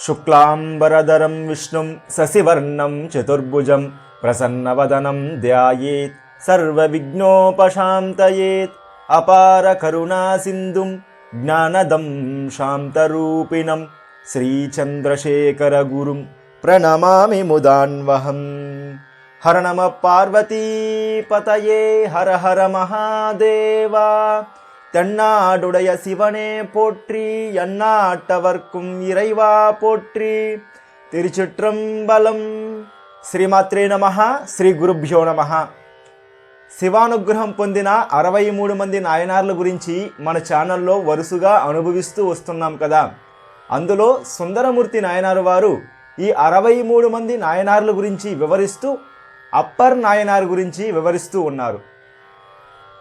శుక్లాంబరధరం విష్ణుం శశివర్ణం చతుర్భుజం ప్రసన్నవదనం ధ్యాయేత్ సర్వవిఘ్నోపశాంతయేత్. అపార కరుణా సింధుం జ్ఞానదం శాంతరూపిణం శ్రీచంద్రశేఖర గురుం ప్రణమామి ముదాన్వహం. హర నమ పార్వతీపతయే హర హర మహాదేవా. தென்னாடுடைய சிவனே போற்றி, எந்நாட்டவர்க்கும் இறைவா போற்றி. తిరుచిట్రంబలం. శ్రీమాత్రే నమః. శ్రీ గురుభ్యో నమః. శివానుగ్రహం పొందిన 63 మంది నాయనార్ల గురించి మన ఛానల్లో వరుసగా అనుభవిస్తూ వస్తున్నాం కదా. అందులో సుందరమూర్తి నాయనారు వారు ఈ 63 మంది నాయనార్ల గురించి వివరిస్తూ అప్పర్ నాయనార్ గురించి వివరిస్తూ ఉన్నారు.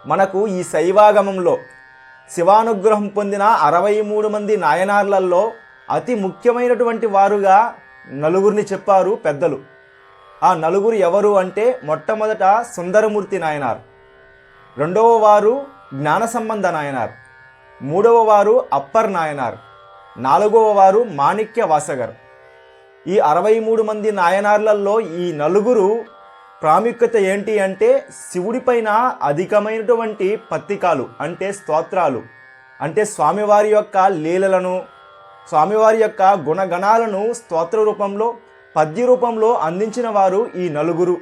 మనకు ఈ శైవాగమంలో శివానుగ్రహం పొందిన 63 మంది నాయనార్లలో అతి ముఖ్యమైనటువంటి వారుగా నలుగురిని చెప్పారు పెద్దలు. ఆ నలుగురు ఎవరు అంటే, మొట్టమొదట సుందరమూర్తి నాయనార్, రెండవ వారు జ్ఞాన సంబంధ నాయనార్, మూడవ వారు అప్పర్ నాయనార్, నాలుగవ వారు మాణిక్య వాసగర్. ఈ 63 మంది నాయనార్లలో ఈ నలుగురు ప్రాముఖ్యత ఏంటి అంటే, శివుడిపైన అధికమైనటువంటి పత్తికాలు అంటే స్తోత్రాలు, అంటే స్వామివారి యొక్క లీలలను, స్వామివారి యొక్క గుణగణాలను స్తోత్ర రూపంలో, పద్య రూపంలో అందించిన వారు ఈ నలుగురు.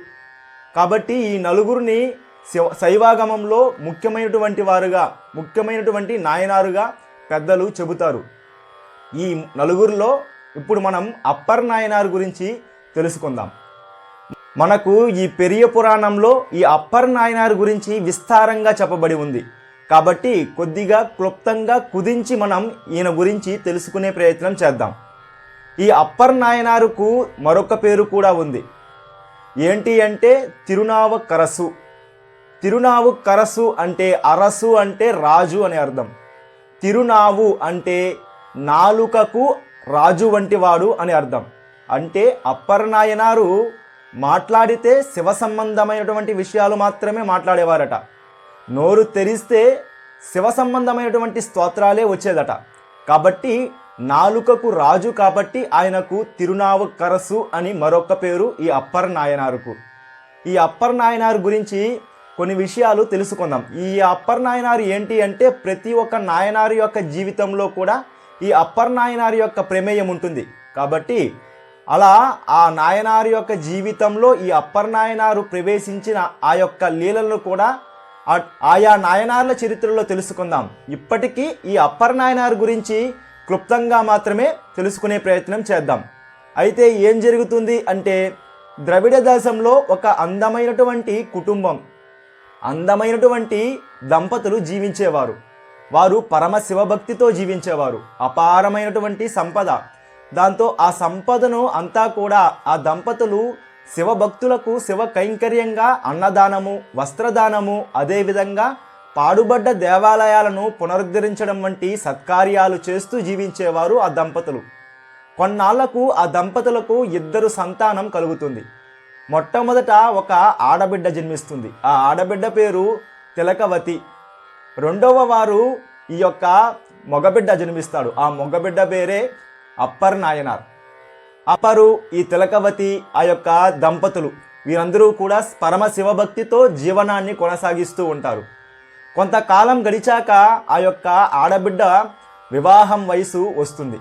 కాబట్టి ఈ నలుగురిని శైవాగమంలో ముఖ్యమైనటువంటి వారుగా, ముఖ్యమైనటువంటి నాయనారుగా పెద్దలు చెబుతారు. ఈ నలుగురిలో ఇప్పుడు మనం అప్పర్ నాయనార్ గురించి తెలుసుకుందాం. మనకు ఈ పెరియ పురాణంలో ఈ అప్పర్ నాయనార్ గురించి విస్తారంగా చెప్పబడి ఉంది. కాబట్టి కొద్దిగా క్లుప్తంగా కుదించి మనం ఈయన గురించి తెలుసుకునే ప్రయత్నం చేద్దాం. ఈ అప్పర్ నాయనారుకు మరొక పేరు కూడా ఉంది. ఏంటి అంటే తిరునావుక్కరసు. తిరునావుక్కరసు అంటే అరసు అంటే రాజు అని అర్థం. తిరునావు అంటే నాలుకకు రాజు వంటి వాడు అని అర్థం. అంటే అప్పర్ నాయనారు మాట్లాడితే శివ సంబంధమైనటువంటి విషయాలు మాత్రమే మాట్లాడేవారట. నోరు తెరిస్తే శివ సంబంధమైనటువంటి స్తోత్రాలే వచ్చేదట. కాబట్టి నాలుకకు రాజు కాబట్టి ఆయనకు తిరునావుక్కరసు అని మరొక పేరు ఈ అప్పర్ నాయనారుకు. ఈ అప్పర్ నాయనారు గురించి కొన్ని విషయాలు తెలుసుకుందాం. ఈ అప్పర్ నాయనారు ఏంటి అంటే, ప్రతి ఒక్క నాయనారు యొక్క జీవితంలో కూడా ఈ అప్పర్ నాయనారు యొక్క ప్రమేయం ఉంటుంది. కాబట్టి అలా ఆ నాయనారు యొక్క జీవితంలో ఈ అప్పర్ నాయనారు ప్రవేశించిన ఆ యొక్క లీలలను కూడా ఆయా నాయనార్ల చరిత్రలో తెలుసుకుందాం. ఇప్పటికీ ఈ అప్పర్ నాయనార్ గురించి క్లుప్తంగా మాత్రమే తెలుసుకునే ప్రయత్నం చేద్దాం. అయితే ఏం జరుగుతుంది అంటే, ద్రవిడ దేశంలో ఒక అందమైనటువంటి కుటుంబం, అందమైనటువంటి దంపతులు జీవించేవారు. వారు పరమ శివభక్తితో జీవించేవారు. అపారమైనటువంటి సంపద. దాంతో ఆ సంపదను అంతా కూడా ఆ దంపతులు శివభక్తులకు శివ కైంకర్యంగా అన్నదానము, వస్త్రదానము, అదేవిధంగా పాడుబడ్డ దేవాలయాలను పునరుద్ధరించడం వంటి సత్కార్యాలు చేస్తూ జీవించేవారు ఆ దంపతులు. కొన్నాళ్లకు ఆ దంపతులకు 2 సంతానం కలుగుతుంది. మొట్టమొదట ఒక ఆడబిడ్డ జన్మిస్తుంది. ఆ ఆడబిడ్డ పేరు తిలకవతి. రెండవ వారు ఈ యొక్క మగబిడ్డ జన్మిస్తాడు. ఆ మగబిడ్డ పేరే అప్పర్ నాయనార్. అప్పరు, ఈ తిలకవతి, ఆ యొక్క దంపతులు వీరందరూ కూడా పరమ శివభక్తితో జీవనాన్ని కొనసాగిస్తూ ఉంటారు. కొంతకాలం గడిచాక ఆ యొక్క ఆడబిడ్డ వివాహం వయసు వస్తుంది.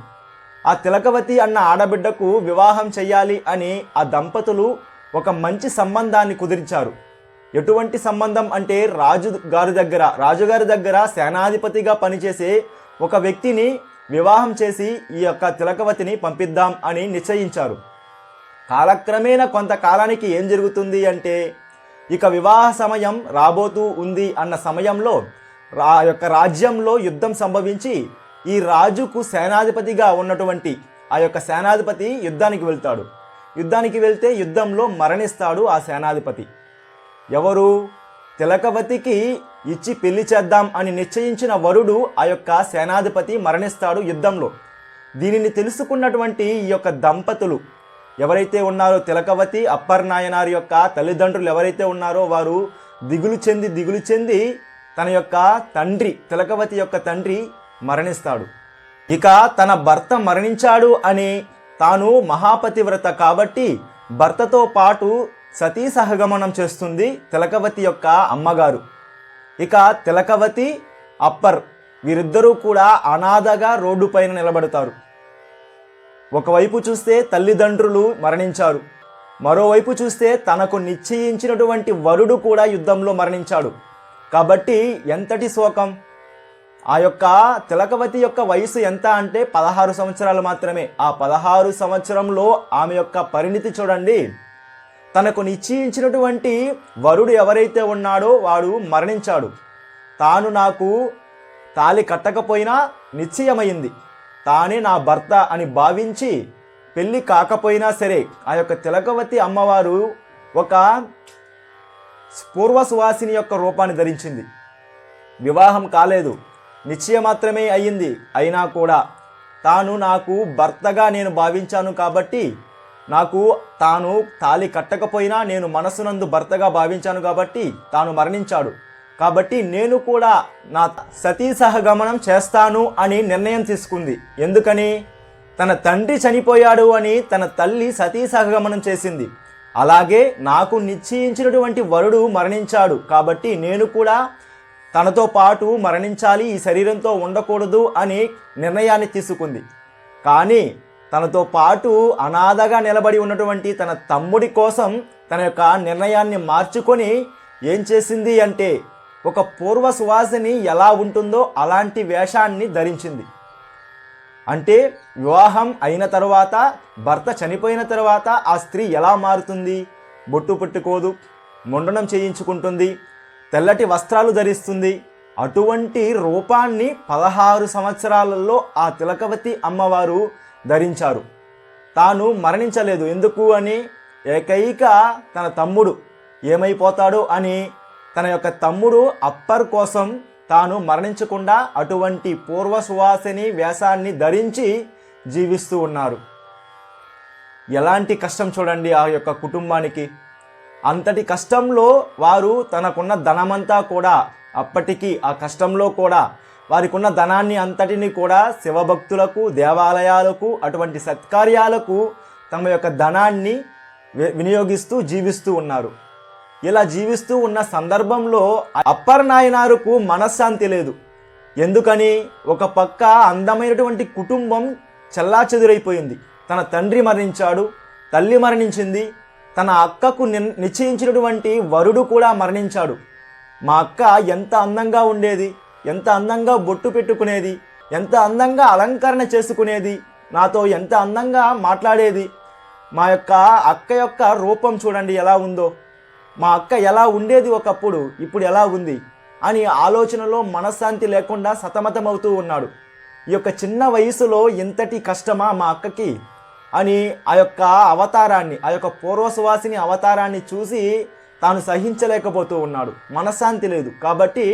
ఆ తిలకవతి అన్న ఆడబిడ్డకు వివాహం చెయ్యాలి అని ఆ దంపతులు ఒక మంచి సంబంధాన్ని కుదిర్చారు. ఎటువంటి సంబంధం అంటే, రాజుగారి దగ్గర సేనాధిపతిగా పనిచేసే ఒక వ్యక్తిని వివాహం చేసి ఈ యొక్క తిలకవతిని పంపిద్దాం అని నిశ్చయించారు. కాలక్రమేణా కొంతకాలానికి ఏం జరుగుతుంది అంటే, ఇక వివాహ సమయం రాబోతూ ఉంది అన్న సమయంలో ఆ యొక్క రాజ్యంలో యుద్ధం సంభవించి ఈ రాజుకు సేనాధిపతిగా ఉన్నటువంటి ఆ యొక్క సేనాధిపతి యుద్ధానికి వెళ్తాడు. యుద్ధానికి వెళ్తే యుద్ధంలో మరణిస్తాడు ఆ సేనాధిపతి. ఎవరు? తిలకవతికి ఇచ్చి పెళ్లి చేద్దాం అని నిశ్చయించిన వరుడు ఆ యొక్క సేనాధిపతి మరణిస్తాడు యుద్ధంలో. దీనిని తెలుసుకున్నటువంటి ఈ యొక్క దంపతులు ఎవరైతే ఉన్నారో, తిలకవతి అప్పర్ నాయనార్ యొక్క తల్లిదండ్రులు ఎవరైతే ఉన్నారో, వారు దిగులు చెంది తన యొక్క తండ్రి, తిలకవతి యొక్క తండ్రి మరణిస్తాడు. ఇక తన భర్త మరణించాడు అని తాను మహాపతివ్రత కాబట్టి భర్తతో పాటు సతీ సహగమనం చేస్తుంది తిలకవతి యొక్క అమ్మగారు. ఇక తిలకవతి, అప్పర్ వీరిద్దరూ కూడా అనాథగా రోడ్డు పైన నిలబడతారు. ఒకవైపు చూస్తే తల్లిదండ్రులు మరణించారు, మరోవైపు చూస్తే తనకు నిశ్చయించినటువంటి వరుడు కూడా యుద్ధంలో మరణించాడు. కాబట్టి ఎంతటి శోకం! ఆ యొక్క తిలకవతి యొక్క వయసు ఎంత అంటే 16 సంవత్సరాలు మాత్రమే. ఆ 16 సంవత్సరంలో ఆమె యొక్క పరిణితి చూడండి. తనకు నిశ్చయించినటువంటి వరుడు ఎవరైతే ఉన్నాడో వాడు మరణించాడు. తాను నాకు తాళి కట్టకపోయినా నిశ్చయమైంది, తానే నా భర్త అని భావించి పెళ్ళి కాకపోయినా సరే ఆ యొక్క తిలకవతి అమ్మవారు ఒక పూర్వ సువాసిని యొక్క రూపాన్ని ధరించింది. వివాహం కాలేదు, నిశ్చయం మాత్రమే అయ్యింది. అయినా కూడా తాను నాకు భర్తగా నేను భావించాను కాబట్టి, నాకు తాను తాళి కట్టకపోయినా నేను మనసునందు భర్తగా భావించాను కాబట్టి తాను మరణించాడు. కాబట్టి నేను కూడా నా సతీ సహగమనం చేస్తాను అని నిర్ణయం తీసుకుంది. ఎందుకని? తన తండ్రి చనిపోయాడు అని తన తల్లి సతీ సహగమనం చేసింది. అలాగే నాకు నిశ్చయించినటువంటి వరుడు మరణించాడు కాబట్టి నేను కూడా తనతో పాటు మరణించాలి, ఈ శరీరంతో ఉండకూడదు అని నిర్ణయాన్ని తీసుకుంది. కానీ తనతో పాటు అనాథగా నిలబడి ఉన్నటువంటి తన తమ్ముడి కోసం తన యొక్క నిర్ణయాన్ని మార్చుకొని ఏం చేసింది అంటే ఒక పూర్వ సువాసిని ఎలా ఉంటుందో అలాంటి వేషాన్ని ధరించింది. అంటే వివాహం అయిన తర్వాత, భర్త చనిపోయిన తర్వాత ఆ స్త్రీ ఎలా మారుతుంది? బొట్టు పెట్టుకోదు, ముండనం చేయించుకుంటుంది, తెల్లటి వస్త్రాలు ధరిస్తుంది. అటువంటి రూపాన్ని 16 సంవత్సరాలలో ఆ తిలకవతి అమ్మవారు ధరించారు. తాను మరణించలేదు. ఎందుకు అని? ఏకైక తన తమ్ముడు ఏమైపోతాడో అని తన యొక్క తమ్ముడు అప్పర్ కోసం తాను మరణించకుండా అటువంటి పూర్వ సువాసిని వేషాన్ని ధరించి జీవిస్తూ ఉన్నారు. ఎలాంటి కష్టం చూడండి ఆ యొక్క కుటుంబానికి. అంతటి కష్టంలో వారు తనకున్న ధనమంతా కూడా, అప్పటికి ఆ కష్టంలో కూడా వారికి ఉన్న ధనాన్ని అంతటిని కూడా శివభక్తులకు, దేవాలయాలకు, అటువంటి సత్కార్యాలకు తమ యొక్క ధనాన్ని వినియోగిస్తూ జీవిస్తూ ఉన్నారు. ఇలా జీవిస్తూ ఉన్న సందర్భంలో అప్పర్ నాయనారుకు మనశ్శాంతి లేదు. ఎందుకని? ఒక పక్క అందమైనటువంటి కుటుంబం చెల్లాచెదురైపోయింది. తన తండ్రి మరణించాడు, తల్లి మరణించింది, తన అక్కకు నిశ్చయించినటువంటి వరుడు కూడా మరణించాడు. మా అక్క ఎంత అందంగా ఉండేది, ఎంత అందంగా బొట్టు పెట్టుకునేది, ఎంత అందంగా అలంకరణ చేసుకునేది, నాతో ఎంత అందంగా మాట్లాడేది. మా యొక్క అక్క యొక్క రూపం చూడండి ఎలా ఉందో, మా అక్క ఎలా ఉండేది ఒకప్పుడు, ఇప్పుడు ఎలా ఉంది అని ఆలోచనలో మనశ్శాంతి లేకుండా సతమతమవుతూ ఉన్నాడు. ఈ యొక్క చిన్న వయసులో ఇంతటి కష్టమా మా అక్కకి అని ఆ యొక్క అవతారాన్ని, ఆ యొక్క పూర్వసువాసిని అవతారాన్ని చూసి తాను సహించలేకపోతూ ఉన్నాడు. మనశ్శాంతి లేదు. కాబట్టి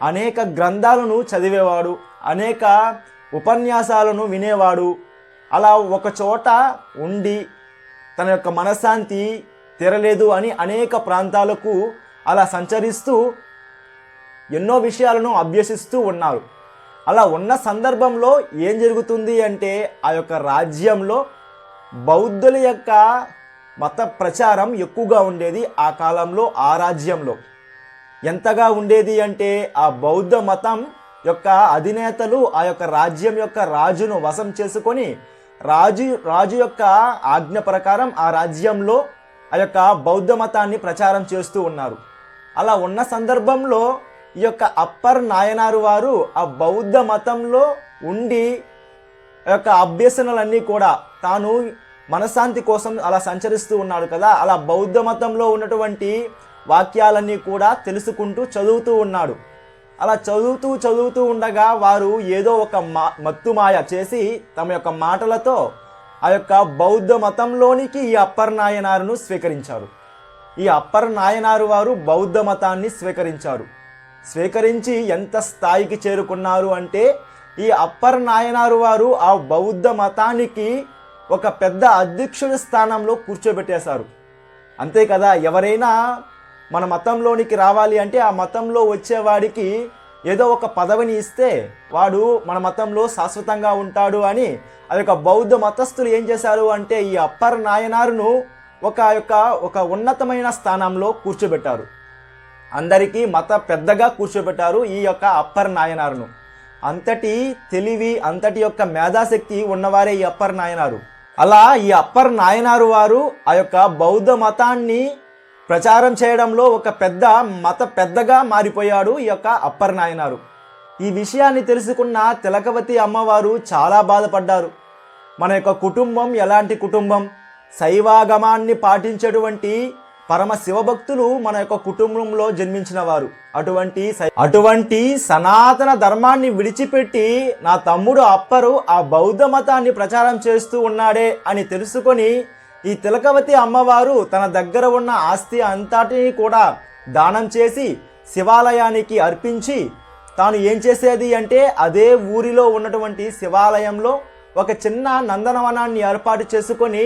అనేక గ్రంథాలను చదివేవాడు, అనేక ఉపన్యాసాలను వినేవాడు. అలా ఒక చోట ఉండి తన యొక్క మనశ్శాంతి తీరలేదు అని అనేక ప్రాంతాలకు అలా సంచరిస్తూ ఎన్నో విషయాలను అభ్యసిస్తూ ఉన్నారు. అలా ఉన్న సందర్భంలో ఏం జరుగుతుంది అంటే ఆ యొక్క రాజ్యంలో బౌద్ధుల యొక్క మత ప్రచారం ఎక్కువగా ఉండేది. ఆ కాలంలో ఆ రాజ్యంలో ఎంతగా ఉండేది అంటే ఆ బౌద్ధ మతం యొక్క అధినేతలు ఆ యొక్క రాజ్యం యొక్క రాజును వశం చేసుకొని రాజు యొక్క ఆజ్ఞ ప్రకారం ఆ రాజ్యంలో ఆ యొక్క బౌద్ధ మతాన్ని ప్రచారం చేస్తూ ఉన్నారు. అలా ఉన్న సందర్భంలో ఈ యొక్క అప్పర్ నాయనారు వారు ఆ బౌద్ధ మతంలో ఉండి ఆ యొక్క అభ్యసనలన్నీ కూడా తాను మనశ్శాంతి కోసం అలా సంచరిస్తూ ఉన్నాడు కదా, అలా బౌద్ధ మతంలో ఉన్నటువంటి వాక్యాలన్నీ కూడా తెలుసుకుంటూ చదువుతూ ఉన్నాడు. అలా చదువుతూ ఉండగా వారు ఏదో ఒక మత్తుమాయ చేసి తమ యొక్క మాటలతో ఆ యొక్క బౌద్ధ మతంలోనికి ఈ అప్పర్ నాయనారును స్వీకరించారు. ఈ అప్పర్ నాయనారు వారు బౌద్ధ మతాన్ని స్వీకరించి ఎంత స్థాయికి చేరుకున్నారు అంటే ఈ అప్పర్ నాయనారు వారు ఆ బౌద్ధ మతానికి ఒక పెద్ద అధ్యక్షుడి స్థానంలో కూర్చోబెట్టేశారు. అంతే కదా, ఎవరైనా మన మతంలోనికి రావాలి అంటే ఆ మతంలో వచ్చేవాడికి ఏదో ఒక పదవిని ఇస్తే వాడు మన మతంలో శాశ్వతంగా ఉంటాడు అని ఆ యొక్క బౌద్ధ మతస్థులు ఏం చేశారు అంటే ఈ అప్పర్ నాయనారును ఒక ఉన్నతమైన స్థానంలో కూర్చోబెట్టారు. అందరికీ మత పెద్దగా కూర్చోబెట్టారు ఈ యొక్క అప్పర్ నాయనారును. అంతటి తెలివి, అంతటి యొక్క మేధాశక్తి ఉన్నవారే ఈ అప్పర్ నాయనారు. అలా ఈ అప్పర్ నాయనారు వారు ఆ యొక్క బౌద్ధ మతాన్ని ప్రచారం చేయడంలో ఒక మత పెద్దగా మారిపోయాడు ఈ యొక్క అప్పర్ నాయనారు. ఈ విషయాన్ని తెలుసుకున్న తిలకవతి అమ్మవారు చాలా బాధపడ్డారు. మన యొక్క కుటుంబం ఎలాంటి కుటుంబం? శైవాగమాన్ని పాటించేటువంటి పరమ శివభక్తులు మన యొక్క కుటుంబంలో జన్మించిన వారు. అటువంటి సనాతన ధర్మాన్ని విడిచిపెట్టి నా తమ్ముడు అప్పరు ఆ బౌద్ధ మతాన్ని ప్రచారం చేస్తూ ఉన్నాడే అని తెలుసుకొని ఈ తిలకవతి అమ్మవారు తన దగ్గర ఉన్న ఆస్తి అంతటిని కూడా దానం చేసి శివాలయానికి అర్పించి తాను ఏం చేసేది అంటే అదే ఊరిలో ఉన్నటువంటి శివాలయంలో ఒక చిన్న నందనవనాన్ని ఏర్పాటు చేసుకొని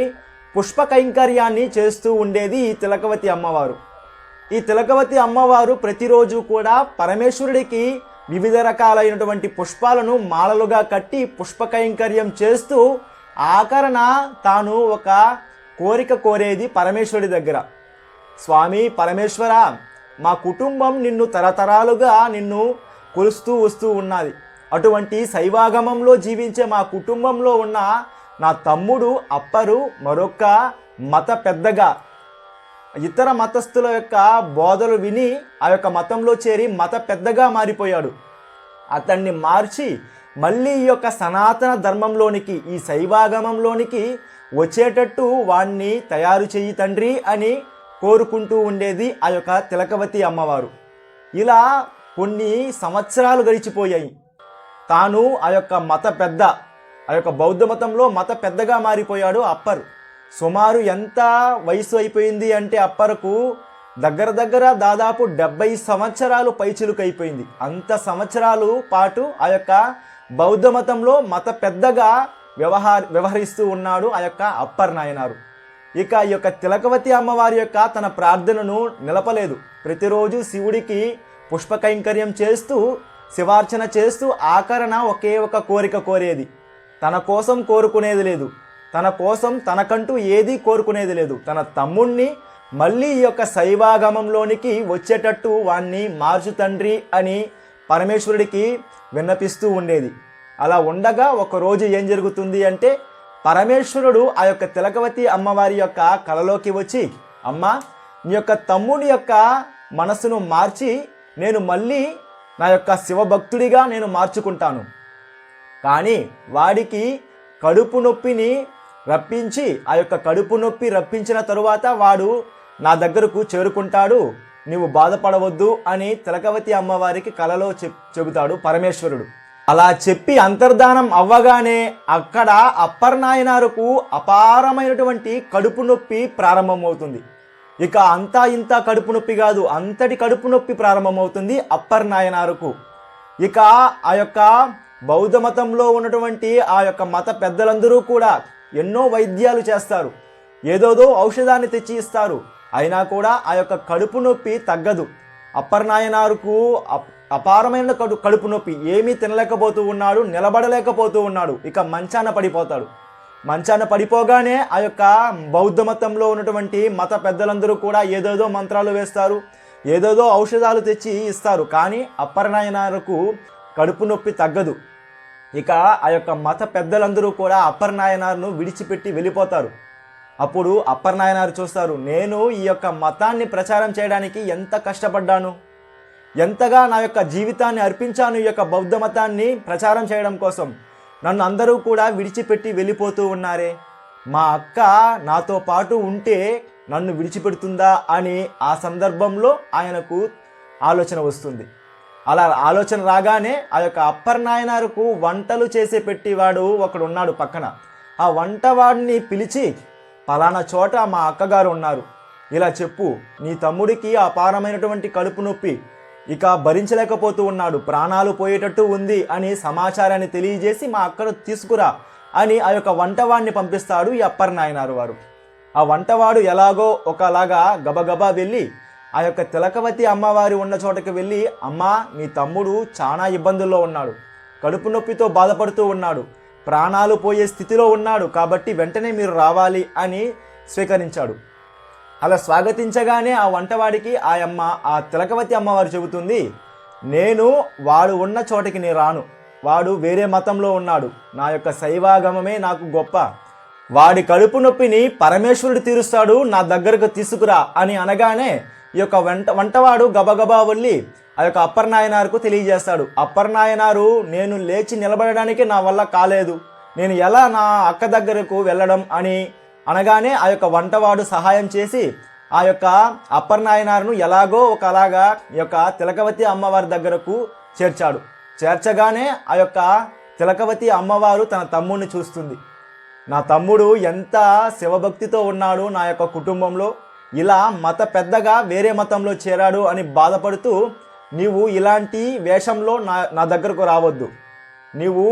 పుష్ప కైంకర్యాన్ని చేస్తూ ఉండేది ఈ తిలకవతి అమ్మవారు. ఈ తిలకవతి అమ్మవారు ప్రతిరోజు కూడా పరమేశ్వరుడికి వివిధ రకాలైనటువంటి పుష్పాలను మాలలుగా కట్టి పుష్ప కైంకర్యం చేస్తూ ఆఖరణ తాను ఒక కోరిక కోరేది పరమేశ్వరుడి దగ్గర. స్వామి పరమేశ్వర, మా కుటుంబం నిన్ను తరతరాలుగా నిన్ను కొలుస్తూ వస్తూ ఉన్నది. అటువంటి శైవాగమంలో జీవించే మా కుటుంబంలో ఉన్న నా తమ్ముడు అప్పరు మరొక మత పెద్దగా ఇతర మతస్థుల యొక్క బోధలు విని ఆ యొక్క మతంలో చేరి మత పెద్దగా మారిపోయాడు. అతన్ని మార్చి మళ్ళీ ఈ యొక్క సనాతన ధర్మంలోనికి, ఈ శైవాగమంలోనికి వచ్చేటట్టు వాణ్ణి తయారు చెయ్యి తండ్రి అని కోరుకుంటూ ఉండేది ఆ యొక్క తిలకవతి అమ్మవారు. ఇలా కొన్ని సంవత్సరాలు గడిచిపోయాయి. తాను ఆ యొక్క బౌద్ధ మతంలో మత పెద్దగా మారిపోయాడు అప్పరు. సుమారు ఎంత వయసు అయిపోయింది అంటే అప్పరకు దగ్గర దాదాపు 70 సంవత్సరాలు పైచిలుకు అయిపోయింది. అంత సంవత్సరాలు పాటు ఆ యొక్క బౌద్ధ మతంలో మత పెద్దగా వ్యవహరిస్తూ ఉన్నాడు ఆ యొక్క అప్పర్ నాయనారు. ఇక ఈ యొక్క తిలకవతి అమ్మవారి యొక్క తన ప్రార్థనను నిలపలేదు. ప్రతిరోజు శివుడికి పుష్ప కైంకర్యం చేస్తూ శివార్చన చేస్తూ ఆఖరణ ఒకే ఒక కోరిక కోరేది. తన కోసం కోరుకునేది లేదు, తన కోసం తనకంటూ ఏదీ కోరుకునేది లేదు. తన తమ్ముణ్ణి మళ్ళీ ఈ యొక్క శైవాగమంలోనికి వచ్చేటట్టు వాణ్ణి మార్చు తండ్రి అని పరమేశ్వరుడికి విన్నపిస్తూ ఉండేది. అలా ఉండగా ఒకరోజు ఏం జరుగుతుంది అంటే పరమేశ్వరుడు ఆ యొక్క తిలకవతి అమ్మవారి యొక్క కలలోకి వచ్చి, అమ్మ, నీ యొక్క తమ్ముడి యొక్క మనసును మార్చి నేను మళ్ళీ నా యొక్క శివభక్తుడిగా నేను మార్చుకుంటాను. కానీ వాడికి కడుపు నొప్పిని రప్పించి ఆ యొక్క కడుపు నొప్పి రప్పించిన తరువాత వాడు నా దగ్గరకు చేరుకుంటాడు, నీవు బాధపడవద్దు అని తిలకవతి అమ్మవారికి కలలో చెబుతాడు పరమేశ్వరుడు. అలా చెప్పి అంతర్ధానం అవ్వగానే అక్కడ అప్పర్ నాయనారుకు అపారమైనటువంటి కడుపు నొప్పి ప్రారంభమవుతుంది. ఇక అంతా ఇంత కడుపు నొప్పి కాదు, అంతటి కడుపు నొప్పి ప్రారంభమవుతుంది అప్పర్ నాయనారుకు. ఇక ఆ యొక్క బౌద్ధ మతంలో ఉన్నటువంటి ఆ యొక్క మత పెద్దలందరూ కూడా ఎన్నో వైద్యాలు చేస్తారు, ఏదోదో ఔషధాన్ని తెచ్చి ఇస్తారు, అయినా కూడా ఆ యొక్క కడుపు నొప్పి తగ్గదు. అప్పర్ నాయనారుకు అపారమైన కడుపు నొప్పి, ఏమీ తినలేకపోతూ ఉన్నాడు, నిలబడలేకపోతూ ఉన్నాడు. ఇక మంచాన పడిపోతాడు. మంచాన పడిపోగానే ఆ యొక్క బౌద్ధ మతంలో ఉన్నటువంటి మత పెద్దలందరూ కూడా ఏదేదో మంత్రాలు వేస్తారు, ఏదేదో ఔషధాలు తెచ్చి ఇస్తారు, కానీ అప్పర్ నాయనారుకు కడుపు నొప్పి తగ్గదు. ఇక ఆ యొక్క మత పెద్దలందరూ కూడా అప్పర్ నాయనారును విడిచిపెట్టి వెళ్ళిపోతారు. అప్పుడు అప్పర్ నాయనారు చూస్తారు, నేను ఈ యొక్క మతాన్ని ప్రచారం చేయడానికి ఎంత కష్టపడ్డాను, ఎంతగా నా యొక్క జీవితాన్ని అర్పించాను ఈ యొక్క బౌద్ధ మతాన్ని ప్రచారం చేయడం కోసం. నన్ను అందరూ కూడా విడిచిపెట్టి వెళ్ళిపోతూ ఉన్నారే, మా అక్క నాతో పాటు ఉంటే నన్ను విడిచిపెడుతుందా అని ఆ సందర్భంలో ఆయనకు ఆలోచన వస్తుంది. అలా ఆలోచన రాగానే ఆ యొక్క అప్పర్ నాయనారుకు వంటలు చేసే పెట్టేవాడు ఒకడు ఉన్నాడు పక్కన. ఆ వంటవాడిని పిలిచి, పలానా చోట మా అక్కగారు ఉన్నారు, ఇలా చెప్పు, నీ తమ్ముడికి అపారమైనటువంటి కడుపు నొప్పి, ఇక భరించలేకపోతూ ఉన్నాడు, ప్రాణాలు పోయేటట్టు ఉంది అని సమాచారాన్ని తెలియజేసి మా అక్కను తీసుకురా అని ఆ యొక్క వంటవాడిని పంపిస్తాడు ఈ అప్పర్ నాయనారు వారు. ఆ వంటవాడు ఎలాగో ఒకలాగా గబగబా వెళ్ళి ఆ యొక్క తిలకవతి అమ్మవారి ఉన్న చోటకి వెళ్ళి, అమ్మా నీ తమ్ముడు చాలా ఇబ్బందుల్లో ఉన్నాడు, కడుపు నొప్పితో బాధపడుతూ ఉన్నాడు, ప్రాణాలు పోయే స్థితిలో ఉన్నాడు, కాబట్టి వెంటనే మీరు రావాలి అని స్వీకరించాడు. అలా స్వాగతించగానే ఆ వంటవాడికి ఆ తిలకవతి అమ్మవారు చెబుతుంది, నేను వాడు ఉన్న చోటికి నేను రాను, వాడు వేరే మతంలో ఉన్నాడు, నా యొక్క శైవాగమమే నాకు గొప్ప, వాడి కడుపు నొప్పిని పరమేశ్వరుడు తీరుస్తాడు, నా దగ్గరకు తీసుకురా అని అనగానే ఈ యొక్క వంటవాడు గబగబా వెళ్ళి ఆ యొక్క అప్పర్నాయనారుకు తెలియజేస్తాడు. అప్పర్నాయనారు, నేను లేచి నిలబడడానికి నా వల్ల కాలేదు, నేను ఎలా నా అక్క దగ్గరకు వెళ్ళడం అని అనగానే ఆ యొక్క వంటవాడు సహాయం చేసి ఆ యొక్క అప్పర్నాయనారును ఎలాగో ఒకలాగా ఈ యొక్క తిలకవతి అమ్మవారి దగ్గరకు చేర్చాడు. చేర్చగానే ఆ యొక్క తిలకవతి అమ్మవారు తన తమ్ముడిని చూస్తుంది. నా తమ్ముడు ఎంత శివభక్తితో ఉన్నాడు, నా యొక్క కుటుంబంలో ఇలా మత పెద్దగా వేరే మతంలో చేరాడు అని బాధపడుతూ, నీవు ఇలాంటి వేషంలో నా దగ్గరకు రావద్దు, నీవు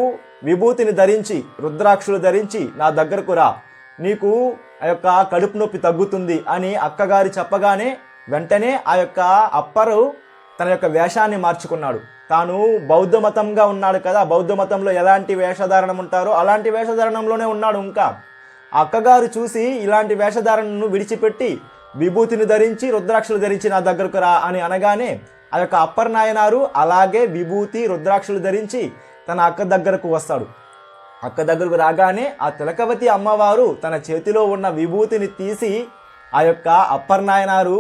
విభూతిని ధరించి రుద్రాక్షులు ధరించి నా దగ్గరకు రా, నీకు ఆ యొక్క కడుపు నొప్పి తగ్గుతుంది అని అక్కగారు చెప్పగానే వెంటనే ఆ యొక్క అప్పరు తన యొక్క వేషాన్ని మార్చుకున్నాడు. తాను బౌద్ధ మతంగా ఉన్నాడు కదా, బౌద్ధ మతంలో ఎలాంటి వేషధారణం ఉంటారో అలాంటి వేషధారణంలోనే ఉన్నాడు. ఇంకా అక్కగారు చూసి ఇలాంటి వేషధారణను విడిచిపెట్టి విభూతిని ధరించి రుద్రాక్షలు ధరించి నా దగ్గరకు రా అని అనగానే ఆ యొక్క అప్పర్నాయనారు అలాగే విభూతి రుద్రాక్షలు ధరించి తన అక్క దగ్గరకు వస్తాడు. అక్క దగ్గరకు రాగానే ఆ తిలకవతి అమ్మవారు తన చేతిలో ఉన్న విభూతిని తీసి ఆ యొక్క అప్పర్నాయనారు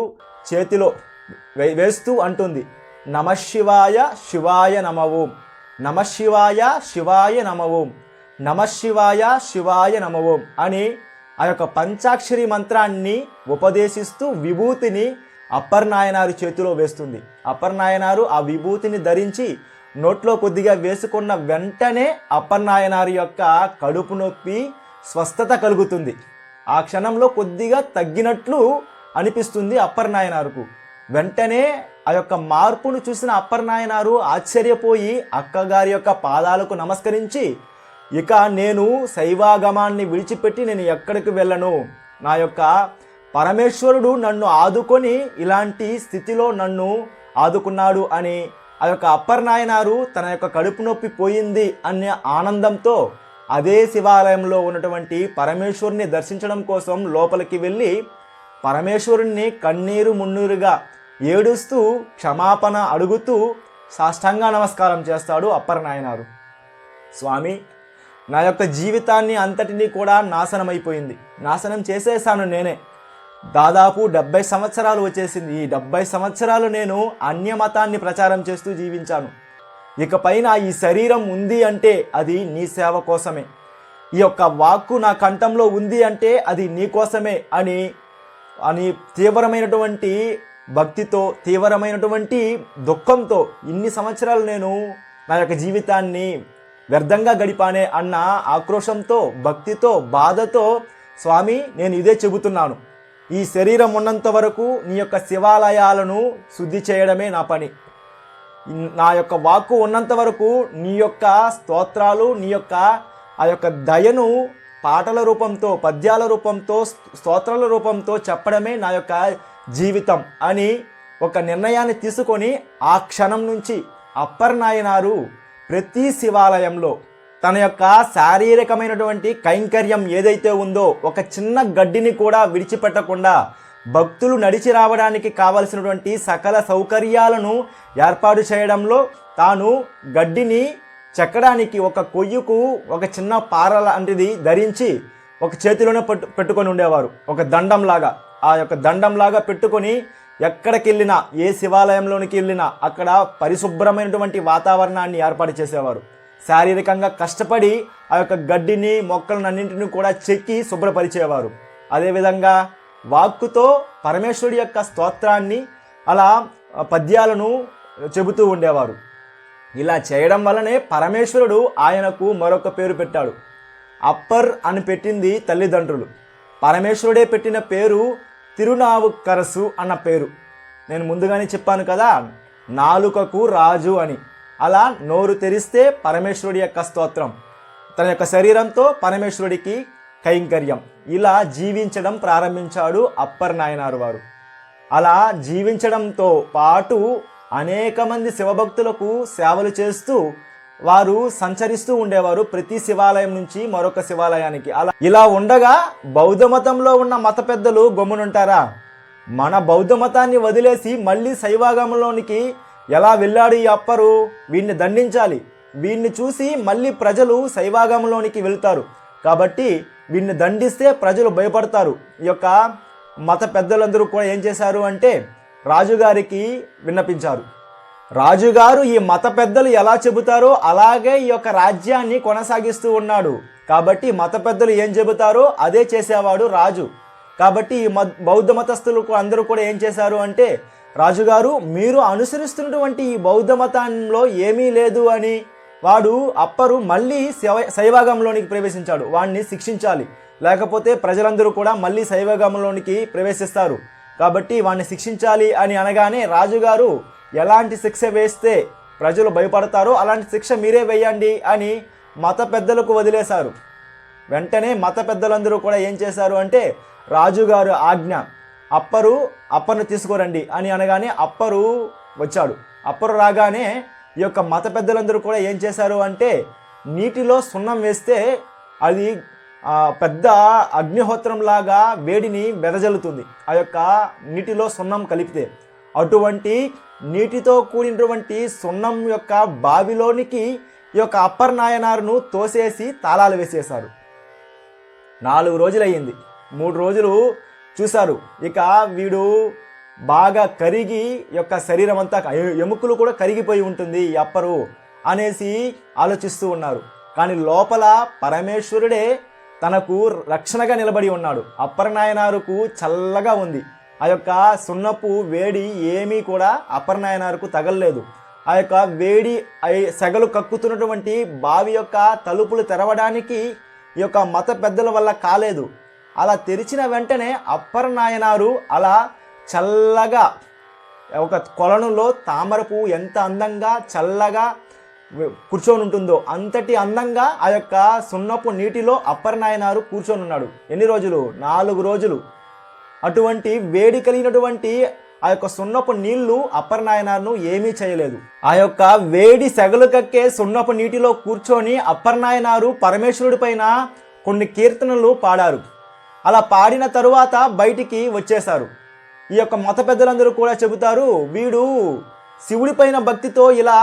చేతిలో వేస్తూ అంటుంది, నమశివాయ శివాయ నమః, నమశివాయ శివాయ నమః, నమశివాయ శివాయ నమః అని ఆ యొక్క పంచాక్షరి మంత్రాన్ని ఉపదేశిస్తూ విభూతిని అప్పర్నాయనారు చేతిలో వేస్తుంది. అప్పర్నాయనారు ఆ విభూతిని ధరించి నోట్లో కొద్దిగా వేసుకున్న వెంటనే అప్పర్నాయనారు యొక్క కడుపు నొప్పి స్వస్థత కలుగుతుంది. ఆ క్షణంలో కొద్దిగా తగ్గినట్లు అనిపిస్తుంది అప్పర్నాయనారుకు. వెంటనే ఆ యొక్క మార్పును చూసిన అప్పర్నాయనారు ఆశ్చర్యపోయి అక్కగారి యొక్క పాదాలకు నమస్కరించి, ఇక నేను శైవాగమాన్ని విడిచిపెట్టి నేను ఎక్కడికి వెళ్ళను, నా యొక్క పరమేశ్వరుడు నన్ను ఆదుకొని ఇలాంటి స్థితిలో నన్ను ఆదుకున్నాడు అని ఆ యొక్క అప్పర్నాయనారు తన యొక్క కడుపు నొప్పి పోయింది అనే ఆనందంతో అదే శివాలయంలో ఉన్నటువంటి పరమేశ్వరుని దర్శించడం కోసం లోపలికి వెళ్ళి పరమేశ్వరుణ్ణి కన్నీరు మున్నీరుగా ఏడుస్తూ క్షమాపణ అడుగుతూ సాష్టాంగ నమస్కారం చేస్తాడు అప్పర్నాయనారు. స్వామి, నా యొక్క జీవితాన్ని అంతటినీ కూడా నాశనమైపోయింది, నాశనం చేసేసాను నేనే. దాదాపు 70 సంవత్సరాలు వచ్చేసింది. ఈ 70 సంవత్సరాలు నేను అన్యమతాన్ని ప్రచారం చేస్తూ జీవించాను. ఇకపైన ఈ శరీరం ఉంది అంటే అది నీ సేవ కోసమే, ఈ యొక్క వాక్కు నా కంఠంలో ఉంది అంటే అది నీ కోసమే అని తీవ్రమైనటువంటి భక్తితో తీవ్రమైనటువంటి దుఃఖంతో ఇన్ని సంవత్సరాలు నేను నా యొక్క జీవితాన్ని వ్యర్థంగా గడిపానే అన్న ఆక్రోశంతో భక్తితో బాధతో, స్వామి నేను ఇదే చెబుతున్నాను, ఈ శరీరం ఉన్నంత వరకు నీ యొక్క శివాలయాలను శుద్ధి చేయడమే నా పని, నా యొక్క వాక్కు ఉన్నంత వరకు నీ యొక్క స్తోత్రాలు నీ యొక్క ఆ యొక్క దయను పాటల రూపంతో పద్యాల రూపంతో స్తోత్రాల రూపంతో చెప్పడమే నా యొక్క జీవితం అని ఒక నిర్ణయాన్ని తీసుకొని ఆ క్షణం నుంచి అప్పర్నాయనారు ప్రతి శివాలయంలో తన యొక్క శారీరకమైనటువంటి కైంకర్యం ఏదైతే ఉందో ఒక చిన్న గడ్డిని కూడా విడిచిపెట్టకుండా భక్తులు నడిచి రావడానికి కావలసినటువంటి సకల సౌకర్యాలను ఏర్పాటు చేయడంలో తాను గడ్డిని చెక్కడానికి ఒక కొయ్యకు ఒక చిన్న పార లాంటిది ధరించి ఒక చేతిలోనే పెట్టుకొని ఉండేవారు. ఒక దండంలాగా ఆ యొక్క దండంలాగా పెట్టుకొని ఎక్కడికి వెళ్ళినా ఏ శివాలయంలోనికి వెళ్ళినా అక్కడ పరిశుభ్రమైనటువంటి వాతావరణాన్ని ఏర్పాటు చేసేవారు. శారీరకంగా కష్టపడి ఆ యొక్క గడ్డిని మొక్కలన్నింటినీ కూడా చెక్కి శుభ్రపరిచేవారు. అదేవిధంగా వాక్కుతో పరమేశ్వరుడి యొక్క స్తోత్రాన్ని అలా పద్యాలను చెబుతూ ఉండేవారు. ఇలా చేయడం వల్లనే పరమేశ్వరుడు ఆయనకు మరొక పేరు పెట్టాడు. అప్పర్ అని పెట్టింది తల్లిదండ్రులు, పరమేశ్వరుడే పెట్టిన పేరు తిరునావుక్కరసు అన్న పేరు. నేను ముందుగానే చెప్పాను కదా, నాలుకకు రాజు అని. అలా నోరు తెరిస్తే పరమేశ్వరుడి యొక్క స్తోత్రం, తన యొక్క శరీరంతో పరమేశ్వరుడికి కైంకర్యం, ఇలా జీవించడం ప్రారంభించాడు అప్పర్నాయనారు వారు. అలా జీవించడంతో పాటు అనేక మంది శివభక్తులకు సేవలు చేస్తూ వారు సంచరిస్తూ ఉండేవారు ప్రతి శివాలయం నుంచి మరొక శివాలయానికి. ఇలా ఉండగా బౌద్ధ మతంలో ఉన్న మత పెద్దలు గమ్మునుంటారా? మన బౌద్ధ మతాన్ని వదిలేసి మళ్ళీ శైవాగమంలోనికి ఎలా వెళ్ళాడు ఈ అప్పరు, వీడిని దండించాలి, వీడిని చూసి మళ్ళీ ప్రజలు శైవాగమంలోనికి వెళ్తారు కాబట్టి వీడిని దండిస్తే ప్రజలు భయపడతారు. ఈ యొక్క మత పెద్దలందరూ కూడా ఏం చేశారు అంటే రాజుగారికి విన్నపించారు. రాజుగారు ఈ మత పెద్దలు ఎలా చెబుతారో అలాగే ఈ యొక్క రాజ్యాన్ని కొనసాగిస్తూ ఉన్నాడు కాబట్టి మత పెద్దలు ఏం చెబుతారో అదే చేసేవాడు రాజు. కాబట్టి ఈ బౌద్ధ మతస్థులకు అందరూ కూడా ఏం చేశారు అంటే, రాజుగారు మీరు అనుసరిస్తున్నటువంటి ఈ బౌద్ధ మతంలో ఏమీ లేదు అని వాడు అప్పరు మళ్ళీ శైవాగంలోనికి ప్రవేశించాడు, వాడిని శిక్షించాలి, లేకపోతే ప్రజలందరూ కూడా మళ్ళీ శైవాగంలోనికి ప్రవేశిస్తారు కాబట్టి వాడిని శిక్షించాలి అని అనగానే రాజుగారు ఎలాంటి శిక్ష వేస్తే ప్రజలు భయపడతారో అలాంటి శిక్ష మీరే వేయండి అని మత పెద్దలకు వదిలేశారు. వెంటనే మత పెద్దలందరూ కూడా ఏం చేశారు అంటే రాజుగారు ఆజ్ఞ, అప్పరును తీసుకురండి అని అనగానే అప్పరు వచ్చాడు. అప్పరు రాగానే ఈ యొక్క మత పెద్దలందరూ కూడా ఏం చేశారు అంటే నీటిలో సున్నం వేస్తే అది పెద్ద అగ్నిహోత్రంలాగా వేడిని వెదజల్లుతుంది ఆ యొక్క నీటిలో సున్నం కలిపితే. అటువంటి నీటితో కూడినటువంటి సున్నం యొక్క బావిలోనికి ఈ యొక్క అప్పర్ నాయనారును తోసేసి తాళాలు వేసేశారు. 4 రోజులయ్యింది. 3 రోజులు చూశారు. ఇక వీడు బాగా కరిగి యొక్క శరీరం అంతా ఎముకలు కూడా కరిగిపోయి ఉంటుంది ఈ అప్పరు అనేసి ఆలోచిస్తూ ఉన్నారు. కానీ లోపల పరమేశ్వరుడే తనకు రక్షణగా నిలబడి ఉన్నాడు. అప్పర్ నాయనారుకు చల్లగా ఉంది. ఆ యొక్క సున్నపు వేడి ఏమీ కూడా అప్పర్ నాయనారుకు తగలలేదు. ఆ యొక్క వేడి సెగలు కక్కుతున్నటువంటి బావి యొక్క తలుపులు తెరవడానికి ఈ యొక్క మత పెద్దల వల్ల కాలేదు. అలా తెరిచిన వెంటనే అప్పర్ నాయనారు అలా చల్లగా ఒక కొలనులో తామర పువ్వు ఎంత అందంగా చల్లగా కూర్చొని ఉంటుందో అంతటి అందంగా ఆ యొక్క సున్నపు నీటిలో అప్పర్ నాయనారు కూర్చొని ఉన్నాడు. ఎన్ని రోజులు? 4 రోజులు. అటువంటి వేడి కలిగినటువంటి ఆ యొక్క సున్నపు నీళ్లు అప్పర్ నాయనార్ను ఏమీ చేయలేదు. ఆ యొక్క వేడి సెగలు కక్కే సున్నపు నీటిలో కూర్చొని అప్పర్ నాయనారు పరమేశ్వరుడి పైన కొన్ని కీర్తనలు పాడారు. అలా పాడిన తరువాత బయటికి వచ్చేశారు. ఈ యొక్క మత పెద్దలందరూ కూడా చెబుతారు, వీడు శివుడి పైన భక్తితో ఇలా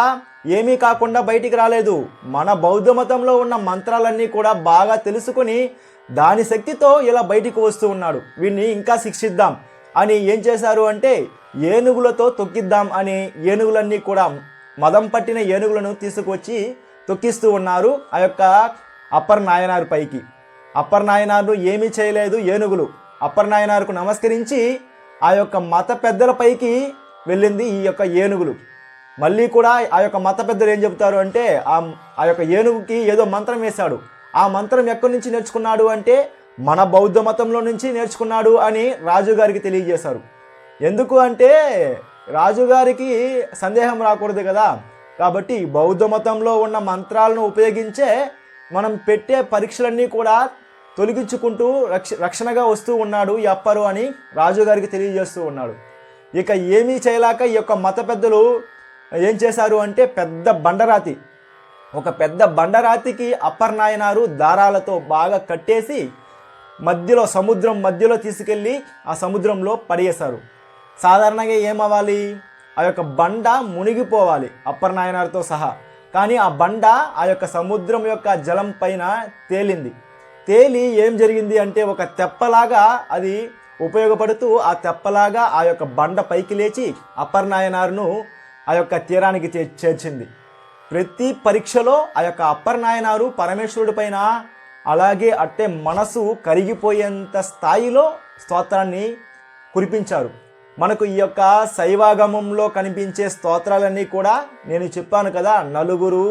ఏమీ కాకుండా బయటికి రాలేదు, మన బౌద్ధ మతంలో ఉన్న మంత్రాలన్నీ కూడా బాగా తెలుసుకొని దాని శక్తితో ఇలా బయటికి వస్తూ ఉన్నాడు, వీడిని ఇంకా శిక్షిద్దాం అని ఏం చేశారు అంటే ఏనుగులతో తొక్కిద్దాం అని ఏనుగులన్నీ కూడా మదం పట్టిన ఏనుగులను తీసుకొచ్చి తొక్కిస్తూ ఉన్నారు ఆ యొక్క అప్పర్ నాయనారు పైకి. అప్పర్ నాయనారు ఏమీ చేయలేదు. ఏనుగులు అప్పర్ నాయనారుకు నమస్కరించి ఆ యొక్క మత పెద్దల పైకి వెళ్ళింది ఈ యొక్క ఏనుగులు. మళ్ళీ కూడా ఆ యొక్క మత పెద్దలు ఏం చెబుతారు అంటే ఆ యొక్క ఏనుగుకి ఏదో మంత్రం వేశాడు. ఆ మంత్రం ఎక్కడి నుంచి నేర్చుకున్నాడు అంటే మన బౌద్ధ మతంలో నుంచి నేర్చుకున్నాడు అని రాజుగారికి తెలియజేశారు. ఎందుకు అంటే రాజుగారికి సందేహం రాకూడదు కదా, కాబట్టి బౌద్ధ మతంలో ఉన్న మంత్రాలను ఉపయోగించే మనం పెట్టే పరీక్షలన్నీ కూడా తొలగించుకుంటూ రక్షణగా వస్తూ ఉన్నాడు ఈ అప్పరు అని రాజుగారికి తెలియజేస్తూ ఉన్నాడు. ఇక ఏమీ చేయలేక ఈ యొక్క మత పెద్దలు ఏం చేశారు అంటే ఒక పెద్ద బండరాతికి అప్పర్ నాయనారు దారాలతో బాగా కట్టేసి సముద్రం మధ్యలో తీసుకెళ్ళి ఆ సముద్రంలో పడేశారు. సాధారణంగా ఏమవ్వాలి, ఆ యొక్క బండ మునిగిపోవాలి అప్పర్ నాయనారుతో సహా. కానీ ఆ బండ ఆ యొక్క సముద్రం యొక్క జలం పైన తేలి ఏం జరిగింది అంటే ఒక తెప్పలాగా అది ఉపయోగపడుతూ ఆ తెప్పలాగా ఆ యొక్క బండ పైకి లేచి అప్పర్ నాయనారును ఆ యొక్క తీరానికి చేర్చింది. ప్రతి పరీక్షలో ఆ యొక్క అప్పర్ నాయనారు పరమేశ్వరుడి పైన అలాగే అట్టే మనసు కరిగిపోయేంత స్థాయిలో స్తోత్రాన్ని కురిపించారు. మనకు ఈ యొక్క శైవాగమంలో కనిపించే స్తోత్రాలన్నీ కూడా నేను చెప్పాను కదా, 4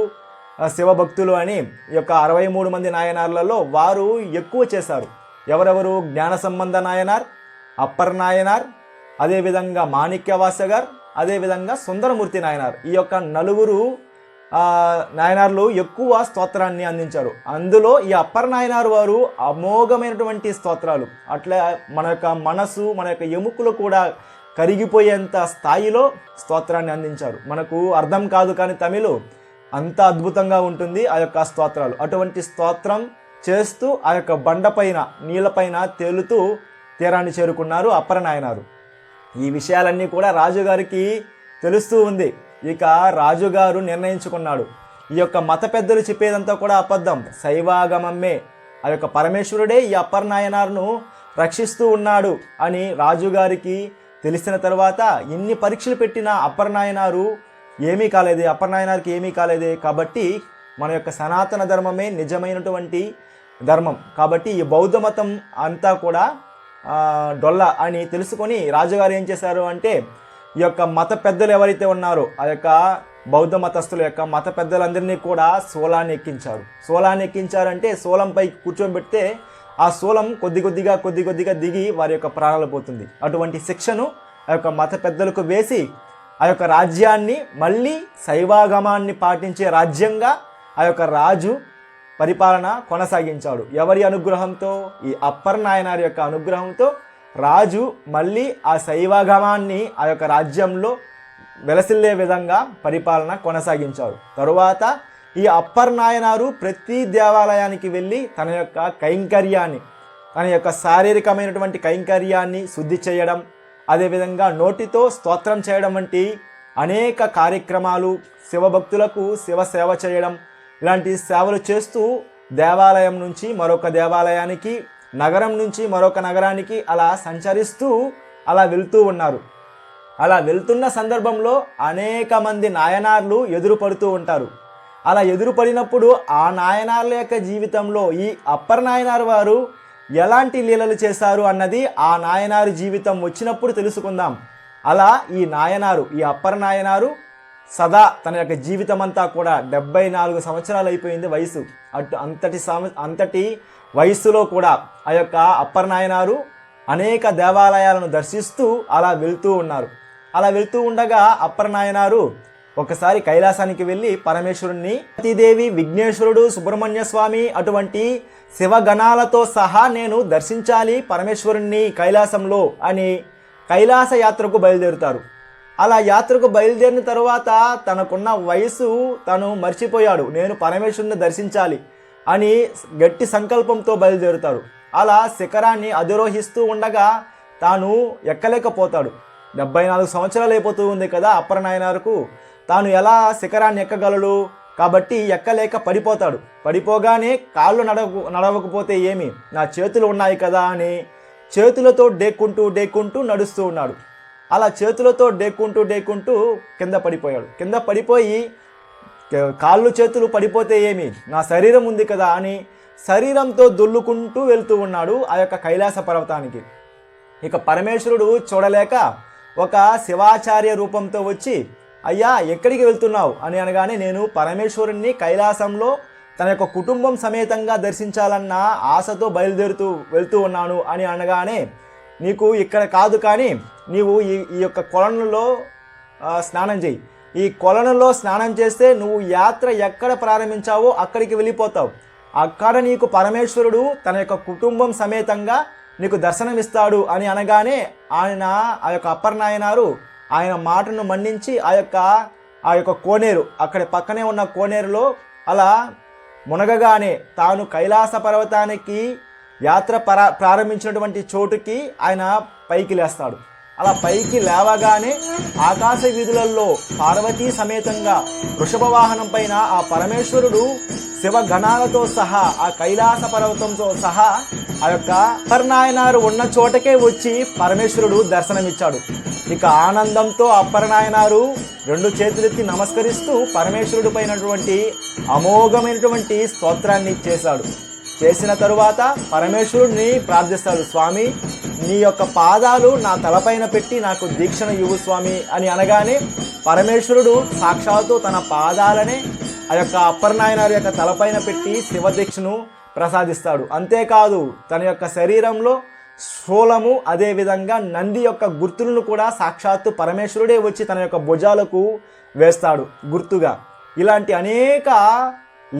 శివభక్తులు అని. ఈ యొక్క 63 మంది నాయనార్లలో వారు ఎక్కువ చేశారు. ఎవరెవరు? జ్ఞాన సంబంధ నాయనార్, అప్పర్ నాయనార్, అదేవిధంగా మాణిక్యవాసగార్, అదేవిధంగా సుందరమూర్తి నాయనార్. ఈ యొక్క 4 నాయనార్లు ఎక్కువ స్తోత్రాన్ని అందించారు. అందులో ఈ అప్పర్ నాయనారు వారు అమోఘమైనటువంటి స్తోత్రాలు. అట్లా మన యొక్క మనసు, మన యొక్క ఎముకలు కూడా కరిగిపోయేంత స్థాయిలో స్తోత్రాన్ని అందించారు. మనకు అర్థం కాదు కానీ తమిళ్ అంత అద్భుతంగా ఉంటుంది ఆ యొక్క స్తోత్రాలు. అటువంటి స్తోత్రం చేస్తూ ఆ యొక్క బండపైన నీళ్ళపైన తేలుతూ తీరాన్ని చేరుకున్నారు అప్పర నాయనారు. ఈ విషయాలన్నీ కూడా రాజుగారికి తెలుస్తూ ఉంది. ఇక రాజుగారు నిర్ణయించుకున్నాడు, ఈ యొక్క మత పెద్దలు చెప్పేదంతా కూడా అబద్ధం, శైవాగమమ్మే, ఆ యొక్క పరమేశ్వరుడే ఈ అప్పర నాయనారును రక్షిస్తూ ఉన్నాడు అని రాజుగారికి తెలిసిన తర్వాత ఇన్ని పరీక్షలు పెట్టిన అప్పర నాయనారు ఏమీ కాలేదే, అప్పర నాయనారికి ఏమీ కాలేదే. కాబట్టి మన యొక్క సనాతన ధర్మమే నిజమైనటువంటి ధర్మం. కాబట్టి ఈ బౌద్ధ మతం అంతా కూడా డొల్ల అని తెలుసుకొని రాజుగారు ఏం చేశారు అంటే, ఈ యొక్క మత పెద్దలు ఎవరైతే ఉన్నారో ఆ యొక్క బౌద్ధ మతస్థుల యొక్క మత పెద్దలందరినీ కూడా శూలాన్ని ఎక్కించారు. శూలాన్ని ఎక్కించారంటే శూలంపై కూర్చోబెడితే ఆ శూలం కొద్ది కొద్దిగా దిగి వారి యొక్క ప్రాణాలు పోతుంది. అటువంటి శిక్షను ఆ యొక్క మత పెద్దలకు వేసి ఆ యొక్క రాజ్యాన్ని మళ్ళీ శైవాగమాన్ని పాటించే రాజ్యంగా ఆ యొక్క రాజు పరిపాలన కొనసాగించాడు. ఎవరి అనుగ్రహంతో? ఈ అప్పర నాయనారి యొక్క అనుగ్రహంతో రాజు మళ్ళీ ఆ శైవాగమాన్ని ఆ యొక్క రాజ్యంలో వెలసిల్లే విధంగా పరిపాలన కొనసాగించారు. తరువాత ఈ అప్పర నాయనారు ప్రతి దేవాలయానికి వెళ్ళి తన యొక్క కైంకర్యాన్ని, తన యొక్క శారీరకమైనటువంటి కైంకర్యాన్ని శుద్ధి చేయడం, అదేవిధంగా నోటితో స్తోత్రం చేయడం వంటి అనేక కార్యక్రమాలు, శివభక్తులకు శివ సేవ చేయడం, ఇలాంటి సేవలు చేస్తూ దేవాలయం నుంచి మరొక దేవాలయానికి, నగరం నుంచి మరొక నగరానికి అలా సంచరిస్తూ అలా వెళ్తూ ఉన్నారు. అలా వెళ్తున్న సందర్భంలో అనేక మంది నాయనార్లు ఎదురుపడుతూ ఉంటారు. అలా ఎదురుపడినప్పుడు ఆ నాయనార్ల యొక్క జీవితంలో ఈ అప్పర నాయనారు వారు ఎలాంటి లీలలు చేశారు అన్నది ఆ నాయనారు జీవితం వచ్చినప్పుడు తెలుసుకుందాం. అలా ఈ అప్పర నాయనారు సదా తన యొక్క జీవితం అంతా కూడా 74 సంవత్సరాలు అయిపోయింది వయసు. అంతటి వయస్సులో కూడా ఆ యొక్క అప్పర నాయనారు అనేక దేవాలయాలను దర్శిస్తూ అలా వెళ్తూ ఉన్నారు. అలా వెళ్తూ ఉండగా అప్పర నాయనారు ఒకసారి కైలాసానికి వెళ్ళి పరమేశ్వరుణ్ణి, సతీదేవి, విఘ్నేశ్వరుడు, సుబ్రహ్మణ్య స్వామి అటువంటి శివగణాలతో సహా నేను దర్శించాలి పరమేశ్వరుణ్ణి కైలాసంలో అని కైలాస యాత్రకు బయలుదేరుతారు. అలా యాత్రకు బయలుదేరిన తరువాత తనకున్న వయసు తను మర్చిపోయాడు, నేను పరమేశ్వరుని దర్శించాలి అని గట్టి సంకల్పంతో బయలుదేరుతారు. అలా శిఖరాన్ని అధిరోహిస్తూ ఉండగా తాను ఎక్కలేకపోతాడు. 74 సంవత్సరాలు అయిపోతూ ఉంది కదా అప్పర నాయనారుకు. తాను ఎలా శిఖరాన్ని ఎక్కగలడు? కాబట్టి ఎక్కలేక పడిపోతాడు. పడిపోగానే కాళ్ళు నడవకపోతే ఏమి, నా చేతులు ఉన్నాయి కదా అని చేతులతో డేక్కుంటూ నడుస్తూ ఉన్నాడు. అలా చేతులతో డేక్కుంటూ కింద పడిపోయాడు. కింద పడిపోయి కాళ్ళు చేతులు పడిపోతే ఏమి, నా శరీరం ఉంది కదా అని శరీరంతో దొల్లుకుంటూ వెళ్తూ ఉన్నాడు ఆ యొక్క కైలాస పర్వతానికి. ఇక పరమేశ్వరుడు చూడలేక ఒక శివాచార్య రూపంతో వచ్చి, అయ్యా ఎక్కడికి వెళ్తున్నావు అని అనగానే, నేను పరమేశ్వరుణ్ణి కైలాసంలో తన యొక్క కుటుంబం సమేతంగా దర్శించాలన్న ఆశతో వెళ్తూ ఉన్నాను అని అనగానే, నీకు ఇక్కడ కాదు కానీ నీవు ఈ యొక్క కొలనులో స్నానం చేయి. ఈ కొలనులో స్నానం చేస్తే నువ్వు యాత్ర ఎక్కడ ప్రారంభించావో అక్కడికి వెళ్ళిపోతావు. అక్కడ నీకు పరమేశ్వరుడు తన యొక్క కుటుంబం సమేతంగా నీకు దర్శనమిస్తాడు అని అనగానే ఆయన ఆ యొక్క అప్పర నాయనారు ఆయన మాటను మన్నించి ఆ యొక్క కోనేరు, అక్కడ పక్కనే ఉన్న కోనేరులో అలా మునగగానే తాను కైలాస పర్వతానికి యాత్ర ప్రారంభించినటువంటి చోటుకి ఆయన పైకి లేస్తాడు. అలా పైకి లేవగానే ఆకాశ వీధులలో పార్వతీ సమేతంగా వృషభ వాహనం పైన ఆ పరమేశ్వరుడు శివగణాలతో సహా ఆ కైలాస పర్వతంతో సహా ఆ యొక్క అప్పర నాయనారు ఉన్న చోటకే వచ్చి పరమేశ్వరుడు దర్శనమిచ్చాడు. ఇక ఆనందంతో అప్పర నాయనారు 2 చేతులెత్తి నమస్కరిస్తూ పరమేశ్వరుడు పైనటువంటి అమోఘమైనటువంటి స్తోత్రాన్ని చేశాడు. చేసిన తరువాత పరమేశ్వరుడిని ప్రార్థిస్తాడు, స్వామి నీ యొక్క పాదాలు నా తలపైన పెట్టి నాకు దీక్షను ఇవ్వు స్వామి అని అనగానే పరమేశ్వరుడు సాక్షాత్తు తన పాదాలనే ఆ యొక్క అప్పర నాయనారు యొక్క తలపైన పెట్టి శివదీక్షను ప్రసాదిస్తాడు. అంతేకాదు తన యొక్క శరీరంలో శూలము, అదేవిధంగా నంది యొక్క గుర్తులను కూడా సాక్షాత్తు పరమేశ్వరుడే వచ్చి తన యొక్క భుజాలకు వేస్తాడు గుర్తుగా. ఇలాంటి అనేక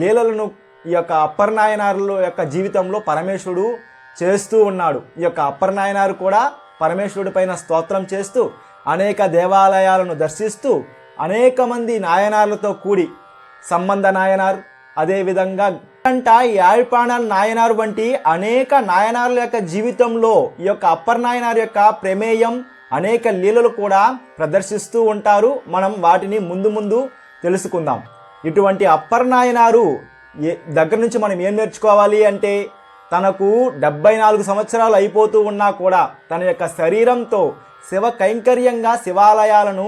లీలలను ఈ యొక్క అప్పర నాయనారుల యొక్క జీవితంలో పరమేశ్వరుడు చేస్తూ ఉన్నాడు. ఈ యొక్క అప్పర నాయనారు కూడా పరమేశ్వరుడి పైన స్తోత్రం చేస్తూ అనేక దేవాలయాలను దర్శిస్తూ అనేక మంది నాయనార్లతో కూడి సంబంధ నాయనార్, అదేవిధంగా యాழ்పాణాన్ నాయనార్ వంటి అనేక నాయనార్ల యొక్క జీవితంలో ఈ యొక్క అప్పర్ నాయనార్ యొక్క ప్రమేయం, అనేక లీలలు కూడా ప్రదర్శిస్తూ ఉంటారు. మనం వాటిని ముందు ముందు తెలుసుకుందాం. ఇటువంటి అప్పర్ నాయనారు దగ్గర నుంచి మనం ఏం నేర్చుకోవాలి అంటే, తనకు 74 సంవత్సరాలు అయిపోతూ ఉన్నా కూడా తన యొక్క శరీరంతో శివ కైంకర్యంగా శివాలయాలను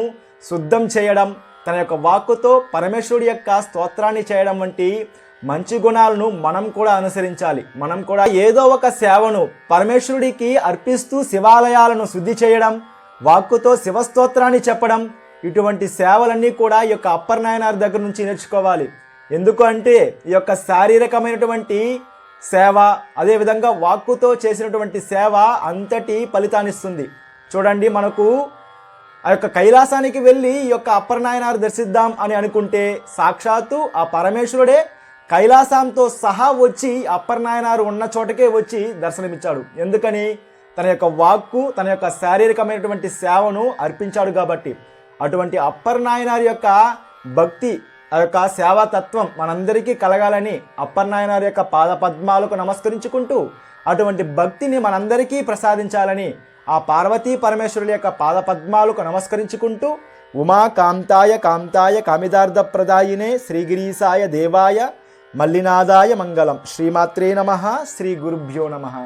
శుద్ధం చేయడం, తన యొక్క వాక్కుతో పరమేశ్వరుడి యొక్క స్తోత్రాన్ని చేయడం వంటి మంచి గుణాలను మనం కూడా అనుసరించాలి. మనం కూడా ఏదో ఒక సేవను పరమేశ్వరుడికి అర్పిస్తూ శివాలయాలను శుద్ధి చేయడం, వాక్కుతో శివస్తోత్రాన్ని చెప్పడం, ఇటువంటి సేవలన్నీ కూడా ఈ యొక్క అప్పర్ నాయనార్ దగ్గర నుంచి నేర్చుకోవాలి. ఎందుకు అంటే ఈ యొక్క శారీరకమైనటువంటి సేవ, అదేవిధంగా వాక్కుతో చేసినటువంటి సేవ అంతటి ఫలితాన్నిస్తుంది. చూడండి, మనకు ఆ యొక్క కైలాసానికి వెళ్ళి ఈ యొక్క అప్పర్ నాయనార్ దర్శిద్దాం అని అనుకుంటే సాక్షాత్తు ఆ పరమేశ్వరుడే కైలాసంతో సహా వచ్చి అప్పర్ నాయనారు ఉన్న చోటకే వచ్చి దర్శనమిచ్చాడు. ఎందుకని? తన యొక్క వాక్కు, తన యొక్క శారీరకమైనటువంటి సేవను అర్పించాడు కాబట్టి. అటువంటి అప్పర్ నాయనార్ యొక్క భక్తి, ఆ యొక్క సేవాతత్వం మనందరికీ కలగాలని అప్పర్ నాయనార్ యొక్క పాదపద్మాలకు నమస్కరించుకుంటూ అటువంటి భక్తిని మనందరికీ ప్రసాదించాలని ఆ పార్వతీ పరమేశ్వరుల యొక్క పాదపద్మాలకు నమస్కరించుకుంటూ ఉమా కాంతాయ కాంతాయ కామిదార్థప్రదాయినే శ్రీగిరీసాయ దేవాయ మల్లినాదాయ మంగళం. శ్రీమాత్రే నమః. శ్రీ గురుభ్యో నమః.